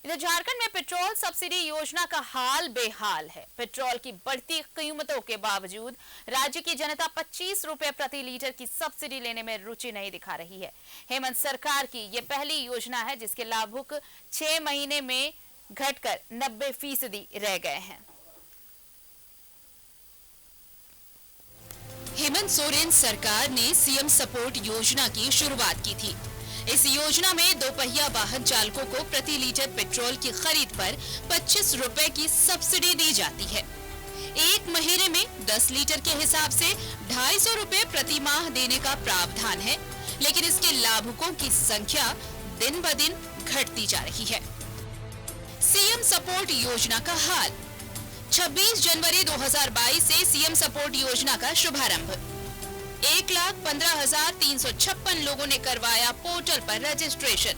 इधर झारखंड में petrol subsidy योजना का हाल बेहाल है। पेट्रोल की बढ़ती कीमतों के बावजूद राज्य की जनता 25 रुपए प्रति लीटर की सब्सिडी लेने में रुचि नहीं दिखा रही है। हेमंत सरकार की ये पहली योजना है जिसके लाभुक 6 महीने में घटकर 90% रह गए हैं। हेमंत सोरेन सरकार ने सीएम सपोर्ट योजना की शुरुआत की थी। इस योजना में दोपहिया वाहन चालकों को प्रति लीटर पेट्रोल की खरीद पर 25 रुपए की सब्सिडी दी जाती है। एक महीने में 10 लीटर के हिसाब से 250 रुपए प्रति माह देने का प्रावधान है, लेकिन इसके लाभुकों की संख्या दिन ब दिन घटती जा रही है। सीएम सपोर्ट योजना का हाल। 26 जनवरी 2022 से सीएम सपोर्ट योजना का शुभारंभ। 1,15,356 लोगों ने करवाया पोर्टल पर रजिस्ट्रेशन।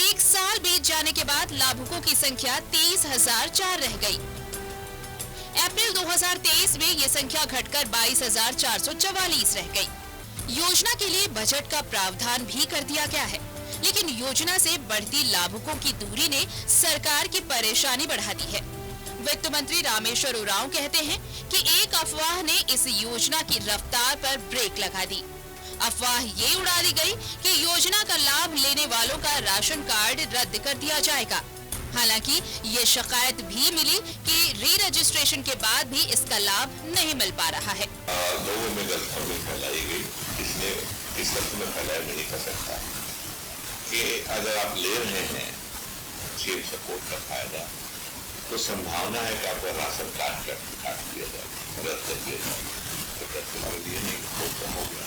एक साल बीत जाने के बाद लाभुकों की संख्या 30,004 रह गई। अप्रैल 2023 में ये संख्या घटकर 22,444 रह गई। योजना के लिए बजट का प्रावधान भी कर दिया गया है, लेकिन योजना से बढ़ती लाभुकों की दूरी ने सरकार की परेशानी बढ़ा दी है। वित्त मंत्री रामेश्वर उरांव कहते हैं कि एक अफवाह ने इस योजना की रफ्तार पर ब्रेक लगा दी। अफवाह ये उड़ा दी गई कि योजना का लाभ लेने वालों का राशन कार्ड रद्द कर दिया जाएगा। हालांकि ये शिकायत भी मिली कि री रजिस्ट्रेशन के बाद भी इसका लाभ नहीं मिल पा रहा है। लोगों में गलतफहमी फैलाई गई, इसने इस अर्थ में फैलाया नहीं कर सकता कि अगर आप ले रहे हैं सीएम सपोर्ट का फायदा तो संभावना है कि आपको राशन कार्ड काट दिया जाए, रद्द कर दिया जाए। तो रद्द कर दिया नहीं तो कम हो गया।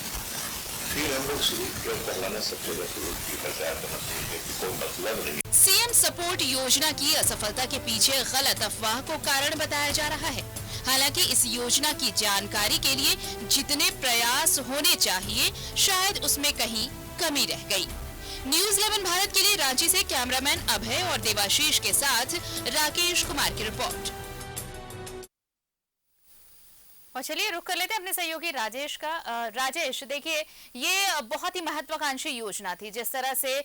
फिर हम लोग शुरू किया, पहला सबसे शुरू की प्रचार करना चाहिए कि कोई मतलब नहीं। सीएम सपोर्ट योजना की असफलता के पीछे गलत अफवाह को कारण बताया जा रहा है। हालांकि इस योजना की जानकारी के लिए जितने प्रयास होने चाहिए, शायद उसमें कहीं कमी रह गई। न्यूज़ 11 भारत के लिए रांची से कैमरामैन अभय और देवाशीष के साथ राकेश कुमार की रिपोर्ट। और चलिए रुक कर लेते हैं अपने सहयोगी राजेश का। राजेश, देखिए ये बहुत ही महत्वाकांक्षी योजना थी। जिस तरह से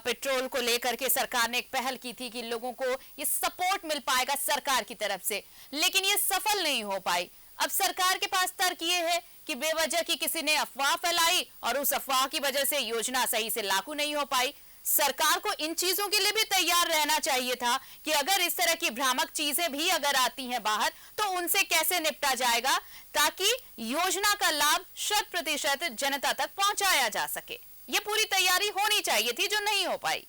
पेट्रोल को लेकर के सरकार ने एक पहल की थी कि लोगों को ये सपोर्ट मिल पाएगा सरकार की तरफ से, लेकिन ये सफल नहीं हो पाई। अब सरकार के पास तर्क ये है कि बेवजह की किसी ने अफवाह फैलाई और उस अफवाह की वजह से योजना सही से लागू नहीं हो पाई। सरकार को इन चीजों के लिए भी तैयार रहना चाहिए था कि अगर इस तरह की भ्रामक चीजें भी अगर आती हैं बाहर तो उनसे कैसे निपटा जाएगा, ताकि योजना का लाभ 100% जनता तक पहुंचाया जा सके। ये पूरी तैयारी होनी चाहिए थी, जो नहीं हो पाई।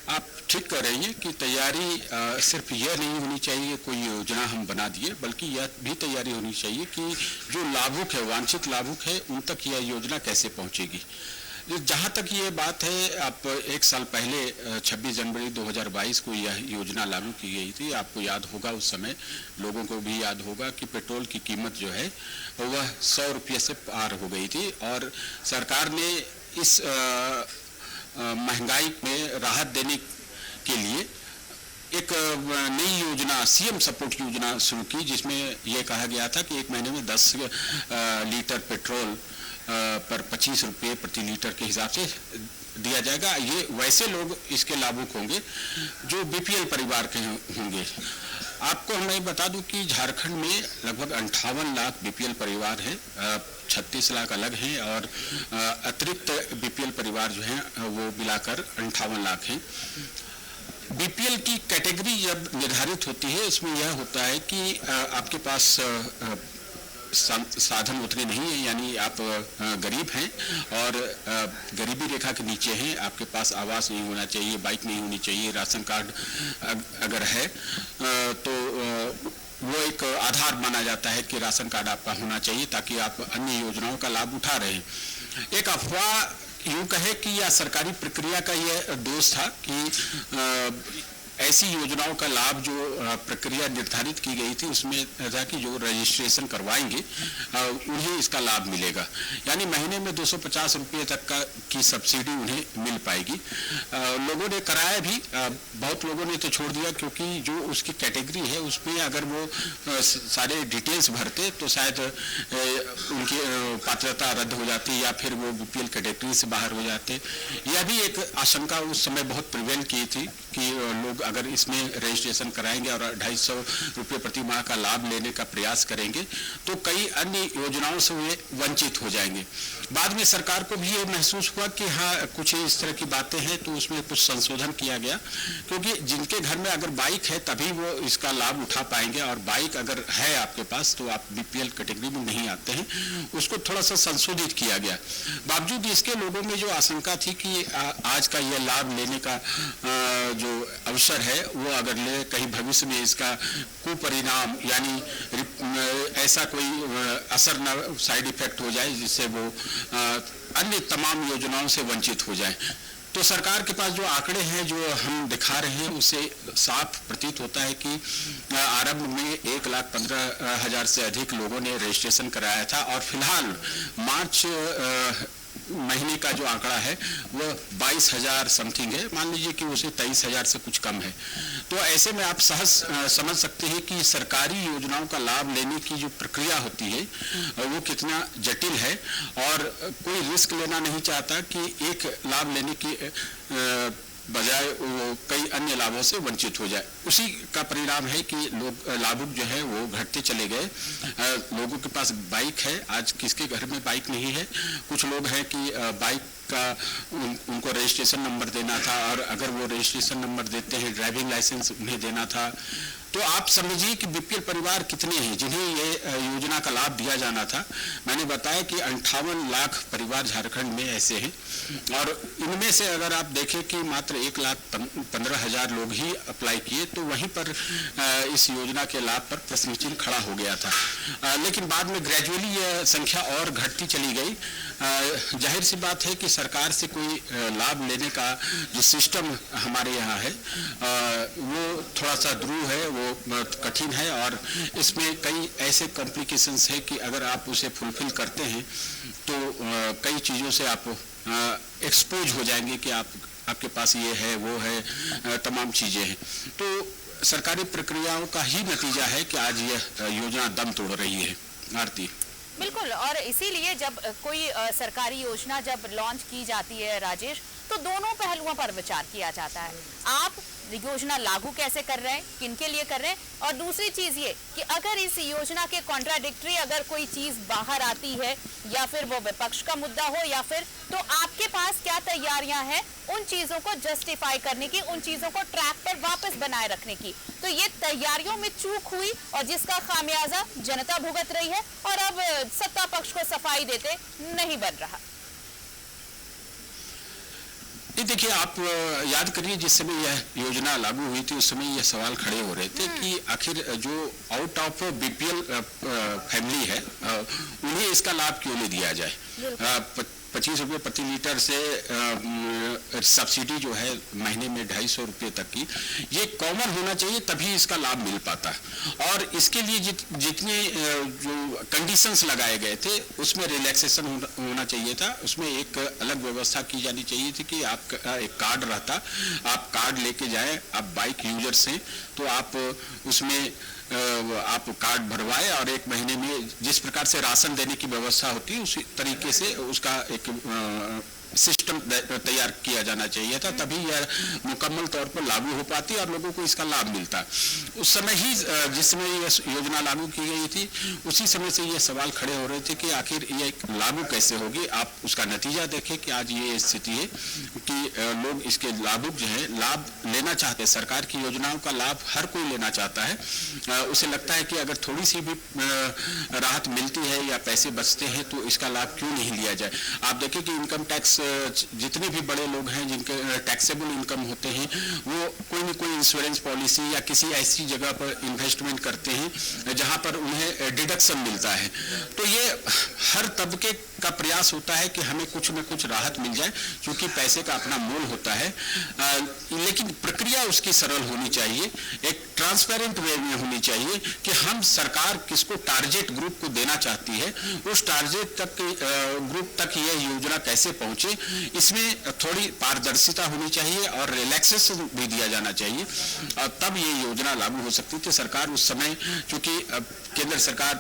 आप ठीक कह रही हैं कि तैयारी सिर्फ यह नहीं होनी चाहिए कोई योजना हम बना दिए, बल्कि यह भी तैयारी होनी चाहिए कि जो लाभुक है, वांछित लाभुक है, उन तक यह योजना कैसे पहुंचेगी। जहां तक ये बात है, आप एक साल पहले 26 जनवरी 2022 को यह योजना लागू की गई थी। आपको याद होगा, उस समय लोगों को भी याद होगा कि पेट्रोल की कीमत जो है वह 100 रुपये से पार हो गई थी और सरकार ने इस महंगाई में राहत देने के लिए एक नई योजना सीएम सपोर्ट योजना शुरू की, जिसमें यह कहा गया था कि एक महीने में 10 लीटर पेट्रोल पर 25 रुपये प्रति लीटर के हिसाब से दिया जाएगा। ये वैसे लोग इसके लाभुक होंगे जो बीपीएल परिवार के होंगे। आपको मैं बता दूं कि झारखंड में लगभग 58 लाख बीपीएल परिवार हैं, 36 लाख अलग हैं और अतिरिक्त बीपीएल परिवार जो हैं वो मिलाकर 58 लाख हैं। बीपीएल की कैटेगरी जब निर्धारित होती है, इसमें यह होता है कि आपके पास साधन उतने नहीं है, यानी आप गरीब हैं और गरीबी रेखा के नीचे हैं, आपके पास आवास नहीं होना चाहिए, बाइक नहीं होनी चाहिए, राशन कार्ड अगर है तो वो एक आधार माना जाता है कि राशन कार्ड आपका होना चाहिए ताकि आप अन्य योजनाओं का लाभ उठा रहे हैं। एक अफवाह यूं कहे कि यह सरकारी प्रक्रिया का यह दोष था कि ऐसी योजनाओं का लाभ जो प्रक्रिया निर्धारित की गई थी उसमें था कि जो रजिस्ट्रेशन करवाएंगे उन्हें इसका लाभ मिलेगा, यानी महीने में 250 रुपये तक की सब्सिडी उन्हें मिल पाएगी। लोगों ने कराया भी, बहुत लोगों ने तो छोड़ दिया क्योंकि जो उसकी कैटेगरी है उसमें अगर वो सारे डिटेल्स भरते तो शायद उनकी पात्रता रद्द हो जाती या फिर वो बीपीएल कैटेगरी से बाहर हो जाते। यह भी एक आशंका उस समय बहुत प्रिवेल की थी कि लोग अगर इसमें रजिस्ट्रेशन कराएंगे और 250 रुपये प्रति माह का लाभ लेने का प्रयास करेंगे तो कई अन्य योजनाओं से वे वंचित हो जाएंगे। बाद में सरकार को भी ये महसूस हुआ कि हाँ कुछ इस तरह की बातें हैं, तो उसमें कुछ संशोधन किया गया, क्योंकि जिनके घर में अगर बाइक है तभी वो इसका लाभ उठा पाएंगे, और बाइक अगर है आपके पास तो आप बीपीएल कैटेगरी में नहीं आते हैं। उसको थोड़ा सा संशोधित किया गया। बावजूद इसके लोगों में जो आशंका थी कि आज का यह लाभ लेने का जो अवसर है वो अगर ले कहीं भविष्य में इसका कुपरिणाम यानी ऐसा कोई असर न साइड इफेक्ट हो जाए जिससे वो अन्य तमाम योजनाओं से वंचित हो जाए। तो सरकार के पास जो आंकड़े हैं जो हम दिखा रहे हैं उससे साफ प्रतीत होता है कि आरंभ में 1,15,000 से अधिक लोगों ने रजिस्ट्रेशन कराया था, और फिलहाल मार्च महीने का जो आंकड़ा है वो 22,000 समथिंग है, मान लीजिए कि उसे 23,000 से कुछ कम है। तो ऐसे में आप सहज समझ सकते हैं कि सरकारी योजनाओं का लाभ लेने की जो प्रक्रिया होती है वो कितना जटिल है, और कोई रिस्क लेना नहीं चाहता कि एक लाभ लेने की बजाय वो कई अन्य लाभों से वंचित हो जाए। उसी का परिणाम है कि लोग लाभुक जो है वो घटते चले गए। लोगों के पास बाइक है, आज किसके घर में बाइक नहीं है। कुछ लोग हैं कि बाइक का उनको रजिस्ट्रेशन नंबर देना था, और अगर वो रजिस्ट्रेशन नंबर देते हैं ड्राइविंग लाइसेंस उन्हें देना था। तो आप समझिए कि बीपीएल परिवार कितने हैं जिन्हें ये योजना का लाभ दिया जाना था। मैंने बताया कि 58 लाख परिवार झारखंड में ऐसे हैं, और इनमें से अगर आप देखें कि मात्र 1,15,000 लोग ही अप्लाई किए, तो वहीं पर इस योजना के लाभ पर प्रश्न चिन्ह खड़ा हो गया था। लेकिन बाद में ग्रेजुअली यह संख्या और घटती चली गई। जाहिर सी बात है कि सरकार से कोई लाभ लेने का जो सिस्टम हमारे यहाँ है वो थोड़ा सा ध्रुव है, वो कठिन है, और इसमें कई ऐसे कॉम्प्लिकेशंस है कि अगर आप उसे फुलफिल करते हैं तो कई चीज़ों से आप एक्सपोज हो जाएंगे कि आपके पास ये है वो है, तमाम चीज़ें हैं। तो सरकारी प्रक्रियाओं का ही नतीजा है कि आज यह योजना दम तोड़ रही है। आरती बिल्कुल, और इसीलिए जब कोई सरकारी योजना जब लॉन्च की जाती है राजेश, तो दोनों पहलुओं पर विचार किया जाता है। आप योजना लागू कैसे कर रहे हैं, किनके लिए कर रहे हैं, और दूसरी चीज ये कि अगर इस योजना के कॉन्ट्राडिक्टरी अगर कोई चीज बाहर आती है या फिर वो विपक्ष का मुद्दा हो या फिर, तो आपके पास क्या तैयारियां हैं उन चीजों को जस्टिफाई करने की, उन चीजों को ट्रैक पर वापस बनाए रखने की। तो ये तैयारियों में चूक हुई और जिसका खामियाजा जनता भुगत रही है, और अब सत्ता पक्ष को सफाई देते नहीं बन रहा। देखिए, आप याद करिए जिस समय यह योजना लागू हुई थी उस समय यह सवाल खड़े हो रहे थे कि आखिर जो आउट ऑफ बीपीएल फैमिली है उन्हें इसका लाभ क्यों नहीं दिया जाए। 25 रुपये प्रति लीटर से सब्सिडी जो है महीने में 250 रुपये तक की, ये कॉमन होना चाहिए तभी इसका लाभ मिल पाता। और इसके लिए जितने जो कंडीशंस लगाए गए थे उसमें रिलैक्सेशन होना चाहिए था। उसमें एक अलग व्यवस्था की जानी चाहिए थी कि आपका एक कार्ड रहता, आप कार्ड लेके जाएं, आप बाइक यूजर्स हैं तो आप उसमें आप कार्ड भरवाए और एक महीने में जिस प्रकार से राशन देने की व्यवस्था होती है उसी तरीके से उसका एक सिस्टम तैयार किया जाना चाहिए था, तभी यह मुकम्मल तौर पर लागू हो पाती और लोगों को इसका लाभ मिलता। उस समय ही जिस समय यह योजना लागू की गई थी उसी समय से ये सवाल खड़े हो रहे थे कि आखिर ये लागू कैसे होगी। आप उसका नतीजा देखें कि आज ये स्थिति है कि लोग इसके लाभुक जो है लाभ लेना चाहते हैं। सरकार की योजनाओं का लाभ हर कोई लेना चाहता है। उसे लगता है कि अगर थोड़ी सी भी राहत मिलती है या पैसे बचते हैं तो इसका लाभ क्यों नहीं लिया जाए। आप देखें कि इनकम टैक्स जितने भी बड़े लोग हैं जिनके टैक्सेबल इनकम होते हैं वो कोई न कोई इंश्योरेंस पॉलिसी या किसी ऐसी जगह पर इन्वेस्टमेंट करते हैं जहां पर उन्हें डिडक्शन मिलता है। तो ये हर तबके का प्रयास होता है कि हमें कुछ न कुछ राहत मिल जाए, क्योंकि पैसे का अपना मोल होता है। लेकिन प्रक्रिया उसकी सरल होनी चाहिए, एक ट्रांसपेरेंट वे में होनी चाहिए कि हम सरकार किसको टारगेट ग्रुप को देना चाहती है, उस टारगेट तक ग्रुप तक यह योजना कैसे पहुंचे, इसमें थोड़ी पारदर्शिता होनी चाहिए और रिलैक्सेशन भी दिया जाना चाहिए, तब ये योजना लागू हो सकती थी। सरकार उस समय चूंकि केंद्र सरकार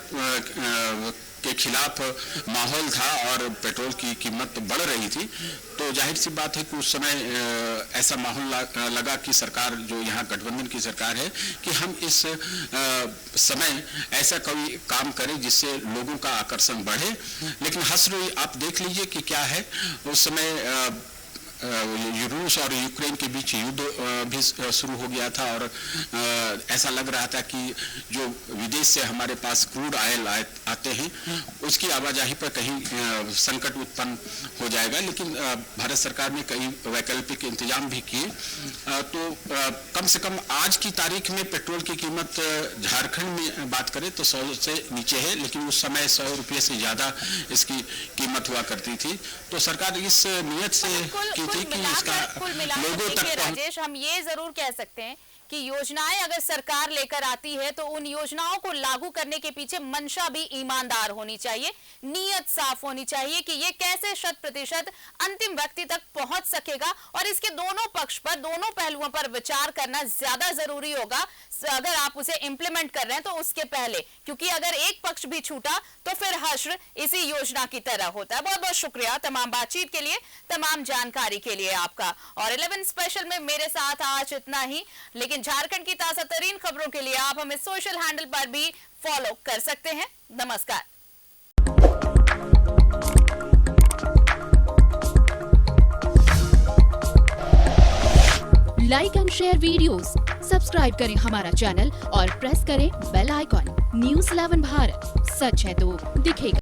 के खिलाफ माहौल था और पेट्रोल की कीमत बढ़ रही थी, तो जाहिर सी बात है कि उस समय ऐसा माहौल लगा कि सरकार जो यहाँ गठबंधन की सरकार है कि हम इस समय ऐसा कोई काम करें जिससे लोगों का आकर्षण बढ़े। लेकिन हसर आप देख लीजिए कि क्या है, उस समय रूस और यूक्रेन के बीच युद्ध भी शुरू हो गया था और ऐसा लग रहा था कि जो विदेश से हमारे पास क्रूड ऑयल आते हैं उसकी आवाजाही पर कहीं संकट उत्पन्न हो जाएगा। लेकिन भारत सरकार ने कई वैकल्पिक इंतजाम भी किए। तो कम से कम आज की तारीख में पेट्रोल की कीमत झारखंड में बात करें तो 100 से नीचे है, लेकिन उस समय 100 रुपये से ज्यादा इसकी कीमत हुआ करती थी। तो सरकार इस नियत से लोगों तक राजेश, हम ये जरूर कह सकते हैं कि योजनाएं अगर सरकार लेकर आती है तो उन योजनाओं को लागू करने के पीछे मंशा भी ईमानदार होनी चाहिए, नीयत साफ होनी चाहिए कि ये कैसे 100% अंतिम व्यक्ति तक पहुंच सकेगा। और इसके दोनों पक्ष पर, दोनों पहलुओं पर विचार करना ज्यादा जरूरी होगा अगर आप उसे इंप्लीमेंट कर रहे हैं तो उसके पहले, क्योंकि अगर एक पक्ष भी छूटा तो फिर हश्र इसी योजना की तरह होता है। बहुत बहुत शुक्रिया तमाम बातचीत के लिए, तमाम जानकारी के लिए आपका। और 11 स्पेशल में मेरे साथ आज इतना ही, लेकिन झारखंड की ताजा तरीन खबरों के लिए आप हमें सोशल हैंडल पर भी फॉलो कर सकते हैं। नमस्कार। Like and share videos, subscribe करें हमारा चैनल और प्रेस करें बेल आइकॉन। न्यूज़ 11 भारत, सच है तो दिखेगा।